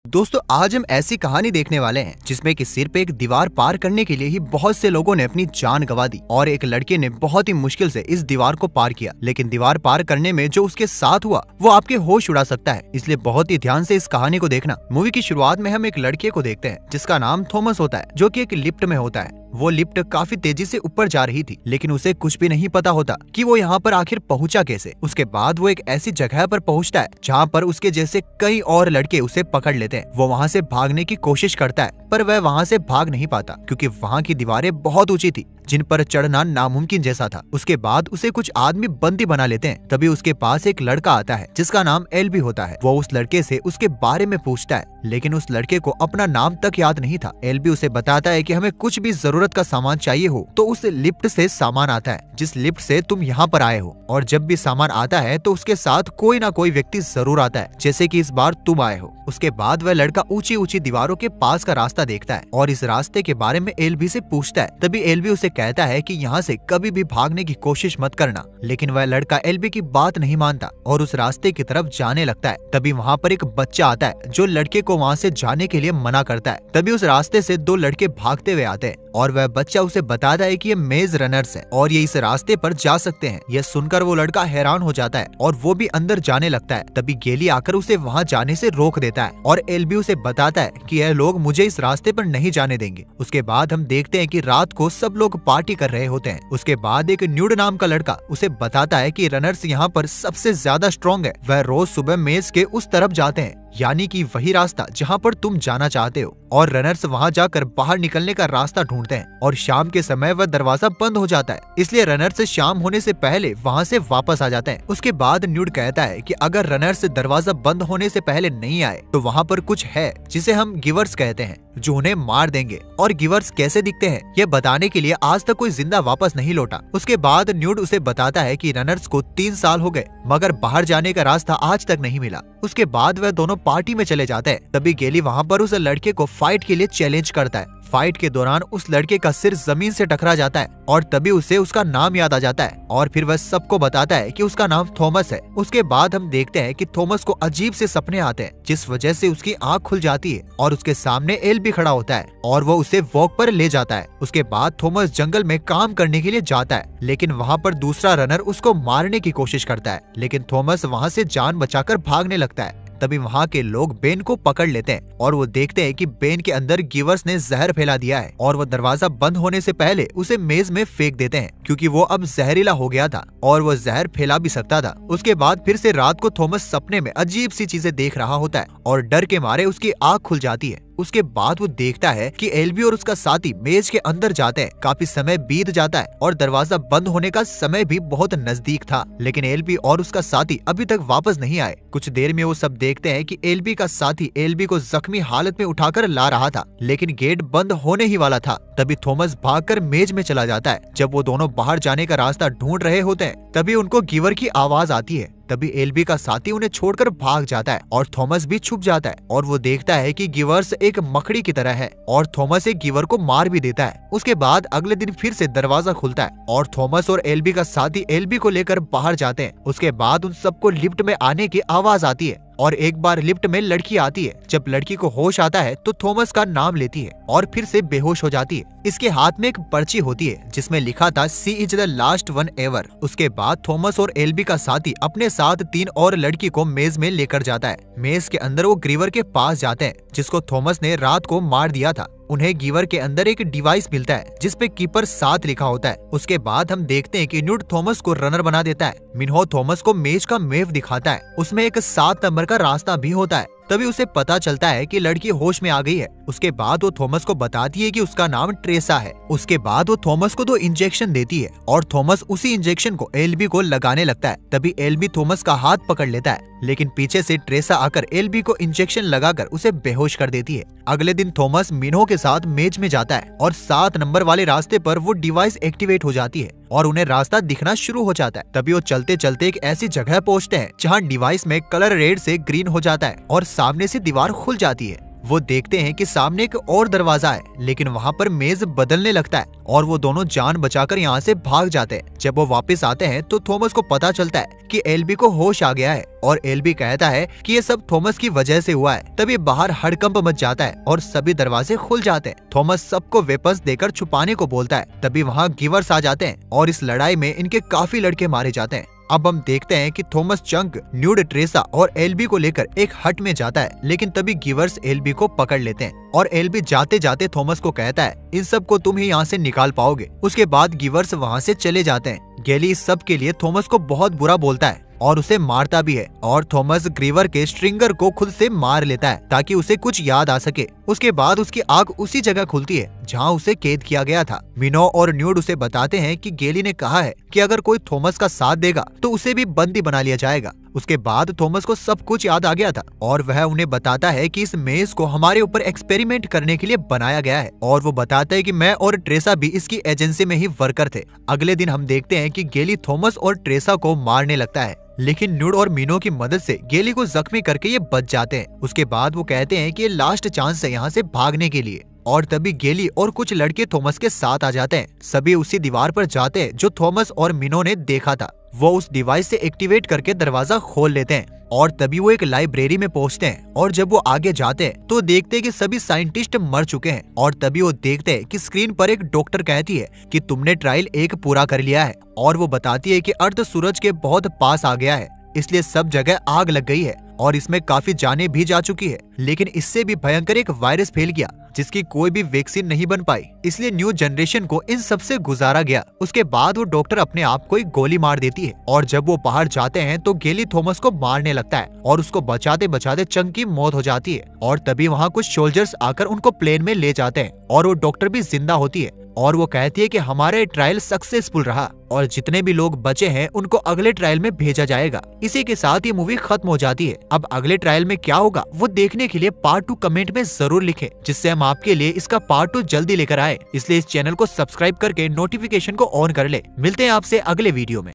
दोस्तों आज हम ऐसी कहानी देखने वाले हैं जिसमें कि सिर पे एक दीवार पार करने के लिए ही बहुत से लोगों ने अपनी जान गंवा दी और एक लड़के ने बहुत ही मुश्किल से इस दीवार को पार किया। लेकिन दीवार पार करने में जो उसके साथ हुआ वो आपके होश उड़ा सकता है, इसलिए बहुत ही ध्यान से इस कहानी को देखना। मूवी की शुरुआत में हम एक लड़के को देखते हैं जिसका नाम थॉमस होता है, जो कि एक लिफ्ट में होता है। वो लिफ्ट काफी तेजी से ऊपर जा रही थी, लेकिन उसे कुछ भी नहीं पता होता कि वो यहाँ पर आखिर पहुँचा कैसे। उसके बाद वो एक ऐसी जगह पर पहुँचता है जहाँ पर उसके जैसे कई और लड़के उसे पकड़ लेते हैं। वो वहाँ से भागने की कोशिश करता है पर वह वहाँ से भाग नहीं पाता क्योंकि वहाँ की दीवारें बहुत ऊंची थी जिन पर चढ़ना नामुमकिन जैसा था। उसके बाद उसे कुछ आदमी बंदी बना लेते हैं। तभी उसके पास एक लड़का आता है जिसका नाम एल्बी होता है। वो उस लड़के से उसके बारे में पूछता है, लेकिन उस लड़के को अपना नाम तक याद नहीं था। एल्बी उसे बताता है कि हमें कुछ भी जरूरत का सामान चाहिए हो तो उस लिफ्ट से सामान आता है जिस लिफ्ट से तुम यहाँ पर आए हो, और जब भी सामान आता है तो उसके साथ कोई ना कोई व्यक्ति जरूर आता है, जैसे कि इस बार तुम आए हो। उसके बाद वह लड़का ऊंची ऊंची दीवारों के पास का रास्ता देखता है और इस रास्ते के बारे में एल्बी से पूछता है। तभी एल्बी उसे कहता है कि यहाँ से कभी भी भागने की कोशिश मत करना, लेकिन वह लड़का एल्बी की बात नहीं मानता और उस रास्ते की तरफ जाने लगता है। तभी वहाँ पर एक बच्चा आता है जो लड़के को वहाँ से जाने के लिए मना करता है। तभी उस रास्ते से दो लड़के भागते हुए आते हैं और वह बच्चा उसे बताता है कि ये मेज रनर्स हैं और ये इस रास्ते पर जा सकते हैं। यह सुनकर वो लड़का हैरान हो जाता है और वो भी अंदर जाने लगता है। तभी गेली आकर उसे वहाँ जाने से रोक देता है और एल्बी उसे बताता है कि यह लोग मुझे इस रास्ते पर नहीं जाने देंगे। उसके बाद हम देखते हैं कि रात को सब लोग पार्टी कर रहे होते हैं। उसके बाद एक न्यूड नाम का लड़का उसे बताता है कि रनर्स यहाँ पर सबसे ज्यादा स्ट्रॉन्ग है। वह रोज सुबह मेज के उस तरफ जाते हैं, यानी कि वही रास्ता जहाँ पर तुम जाना चाहते हो, और रनर्स वहाँ जाकर बाहर निकलने का रास्ता ढूंढते हैं। और शाम के समय वह दरवाजा बंद हो जाता है, इसलिए रनर्स शाम होने से पहले वहाँ से वापस आ जाते हैं। उसके बाद न्यूड कहता है कि अगर रनर्स दरवाजा बंद होने से पहले नहीं आए तो वहाँ पर कुछ है जिसे हम गिवर्स कहते हैं, जो उन्हें मार देंगे। और गिवर्स कैसे दिखते हैं ये बताने के लिए आज तक कोई जिंदा वापस नहीं लौटा। उसके बाद न्यूड उसे बताता है कि रनर्स को 3 साल हो गए मगर बाहर जाने का रास्ता आज तक नहीं मिला। उसके बाद वह दोनों पार्टी में चले जाते हैं। तभी गेली वहाँ पर उस लड़के को फाइट के लिए चैलेंज करता है। फाइट के दौरान उस लड़के का सिर जमीन से टकरा जाता है और तभी उसे उसका नाम याद आ जाता है और फिर वह सबको बताता है कि उसका नाम थॉमस है। उसके बाद हम देखते हैं कि थॉमस को अजीब से सपने आते हैं जिस वजह से उसकी आंख खुल जाती है और उसके सामने एल्बी खड़ा होता है और वो उसे वॉक पर ले जाता है। उसके बाद थॉमस जंगल में काम करने के लिए जाता है, लेकिन वहाँ पर दूसरा रनर उसको मारने की कोशिश करता है, लेकिन थॉमस वहाँ से जान बचाकर भागने लगता है। तभी वहाँ के लोग बेन को पकड़ लेते हैं और वो देखते हैं कि बेन के अंदर गिवर्स ने जहर फैला दिया है और वो दरवाजा बंद होने से पहले उसे मेज में फेंक देते हैं क्योंकि वो अब जहरीला हो गया था और वो जहर फैला भी सकता था। उसके बाद फिर से रात को थॉमस सपने में अजीब सी चीजें देख रहा होता है और डर के मारे उसकी आँख खुल जाती है। उसके बाद वो देखता है कि एल्बी और उसका साथी मेज के अंदर जाते हैं। काफी समय बीत जाता है और दरवाजा बंद होने का समय भी बहुत नजदीक था, लेकिन एल्बी और उसका साथी अभी तक वापस नहीं आए। कुछ देर में वो सब देखते हैं कि एल्बी का साथी एल्बी को जख्मी हालत में उठाकर ला रहा था, लेकिन गेट बंद होने ही वाला था। तभी थॉमस भागकर मेज में चला जाता है। जब वो दोनों बाहर जाने का रास्ता ढूंढ रहे होते हैं तभी उनको गिवर की आवाज आती है। तभी एल्बी का साथी उन्हें छोड़कर भाग जाता है और थॉमस भी छुप जाता है और वो देखता है कि गिवर्स एक मकड़ी की तरह है और थॉमस एक गिवर को मार भी देता है। उसके बाद अगले दिन फिर से दरवाजा खुलता है और थॉमस और एल्बी का साथी एल्बी को लेकर बाहर जाते हैं। उसके बाद उन सबको लिफ्ट में आने की आवाज आती है और एक बार लिफ्ट में लड़की आती है। जब लड़की को होश आता है तो थॉमस का नाम लेती है और फिर से बेहोश हो जाती है। इसके हाथ में एक पर्ची होती है जिसमें लिखा था she is the last one ever. उसके बाद थॉमस और एल्बी का साथी अपने साथ 3 और लड़की को मेज में लेकर जाता है। मेज के अंदर वो गिवर के पास जाते हैं जिसको थॉमस ने रात को मार दिया था। उन्हें गिवर के अंदर एक डिवाइस मिलता है जिसपे कीपर 7 लिखा होता है। उसके बाद हम देखते हैं कि न्यूड थॉमस को रनर बना देता है। मिन्हो थॉमस को मेज का मैप दिखाता है, उसमें एक 7 नंबर का रास्ता भी होता है। तभी उसे पता चलता है कि लड़की होश में आ गई है। उसके बाद वो थॉमस को बताती है कि उसका नाम ट्रेसा है। उसके बाद वो थॉमस को 2 इंजेक्शन देती है और थॉमस उसी इंजेक्शन को एल्बी को लगाने लगता है। तभी एल्बी थॉमस का हाथ पकड़ लेता है, लेकिन पीछे से ट्रेसा आकर एल्बी को इंजेक्शन लगाकर उसे बेहोश कर देती है। अगले दिन थॉमस मिन्हो के साथ मेज में जाता है और 7 नंबर वाले रास्ते पर वो डिवाइस एक्टिवेट हो जाती है और उन्हें रास्ता दिखना शुरू हो जाता है। तभी वो चलते चलते एक ऐसी जगह पहुंचते हैं जहां डिवाइस में कलर रेड से ग्रीन हो जाता है और सामने से दीवार खुल जाती है। वो देखते हैं कि सामने एक और दरवाजा है, लेकिन वहाँ पर मेज बदलने लगता है और वो दोनों जान बचाकर यहाँ से भाग जाते हैं। जब वो वापस आते हैं तो थॉमस को पता चलता है कि एल्बी को होश आ गया है और एल्बी कहता है कि ये सब थॉमस की वजह से हुआ है। तभी बाहर हड़कंप मच जाता है और सभी दरवाजे खुल जाते हैं। थॉमस सबको वेपन्स देकर छुपाने को बोलता है। तभी वहाँ गिवर्स आ जाते हैं और इस लड़ाई में इनके काफी लड़के मारे जाते हैं। अब हम देखते हैं कि थॉमस चंक, न्यूड, ट्रेसा और एल्बी को लेकर एक हट में जाता है, लेकिन तभी गिवर्स एल्बी को पकड़ लेते हैं और एल्बी जाते जाते थॉमस को कहता है इन सब को तुम ही यहाँ से निकाल पाओगे। उसके बाद गिवर्स वहाँ से चले जाते हैं। गैली इस सब के लिए थॉमस को बहुत बुरा बोलता है और उसे मारता भी है और थॉमस ग्रीवर के स्ट्रिंगर को खुद से मार लेता है ताकि उसे कुछ याद आ सके। उसके बाद उसकी आंख उसी जगह खुलती है जहां उसे कैद किया गया था। मिनो और न्यूड उसे बताते हैं कि गैली ने कहा है कि अगर कोई थॉमस का साथ देगा तो उसे भी बंदी बना लिया जाएगा। उसके बाद थॉमस को सब कुछ याद आ गया था और वह उन्हें बताता है कि इस मेज को हमारे ऊपर एक्सपेरिमेंट करने के लिए बनाया गया है और वो बताता है कि मैं और ट्रेसा भी इसकी एजेंसी में ही वर्कर थे। अगले दिन हम देखते हैं कि गैली थॉमस और ट्रेसा को मारने लगता है, लेकिन न्यूड और मीनो की मदद से गैली को जख्मी करके ये बच जाते हैं। उसके बाद वो कहते हैं कि ये लास्ट चांस है यहाँ से भागने के लिए और तभी गैली और कुछ लड़के थॉमस के साथ आ जाते हैं। सभी उसी दीवार पर जाते हैं जो थॉमस और मीनो ने देखा था। वो उस डिवाइस से एक्टिवेट करके दरवाजा खोल लेते हैं और तभी वो एक लाइब्रेरी में पहुंचते हैं और जब वो आगे जाते हैं तो देखते हैं कि सभी साइंटिस्ट मर चुके हैं और तभी वो देखते हैं कि स्क्रीन पर एक डॉक्टर कहती है कि तुमने ट्रायल 1 पूरा कर लिया है और वो बताती है कि अर्थ सूरज के बहुत पास आ गया है, इसलिए सब जगह आग लग गई है और इसमें काफी जानें भी जा चुकी है, लेकिन इससे भी भयंकर एक वायरस फैल गया जिसकी कोई भी वैक्सीन नहीं बन पाई, इसलिए न्यू जनरेशन को इन सब से गुजारा गया। उसके बाद वो डॉक्टर अपने आप को एक गोली मार देती है और जब वो बाहर जाते हैं तो गैली थॉमस को मारने लगता है और उसको बचाते बचाते चंक की मौत हो जाती है और तभी वहाँ कुछ सोल्जर्स आकर उनको प्लेन में ले जाते हैं और वो डॉक्टर भी जिंदा होती है और वो कहती है कि हमारा ट्रायल सक्सेसफुल रहा और जितने भी लोग बचे हैं उनको अगले ट्रायल में भेजा जाएगा। इसी के साथ ये मूवी खत्म हो जाती है। अब अगले ट्रायल में क्या होगा वो देखने के लिए पार्ट 2 कमेंट में जरूर लिखें, जिससे हम आपके लिए इसका पार्ट 2 जल्दी लेकर आए। इसलिए इस चैनल को सब्सक्राइब करके नोटिफिकेशन को ऑन कर ले। मिलते हैं आपसे अगले वीडियो में।